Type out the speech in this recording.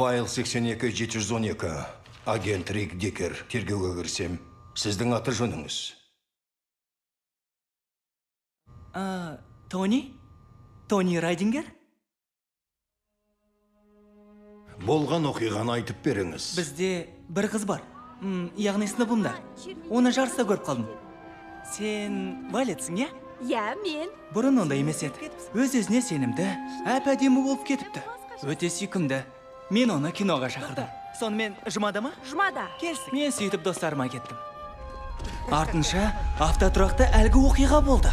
Файл 82-712. Агент Рик Дикер. Тергеуге кірсем. Сіздің аты жөніңіз? Тони? Тони Райдингер? Болған оқиғаны айтып беріңіз. Бізде бір қыз бар. Яғни сыныбымда. Оны жарыста көріп қалдым. Сен Валетсің, я? Я, мен. Бұрын онда емес еді. Өз-өзіне сенімді, әп-әдемі болып кетіпті. Өте сүйкімді. Мен оны киноға шақырдым. Сонымен жұмада ма? Жұмада. Келсін. Мен сөйтіп достарыма кеттім. Артынша автотұрақта әлгі оқиға болды.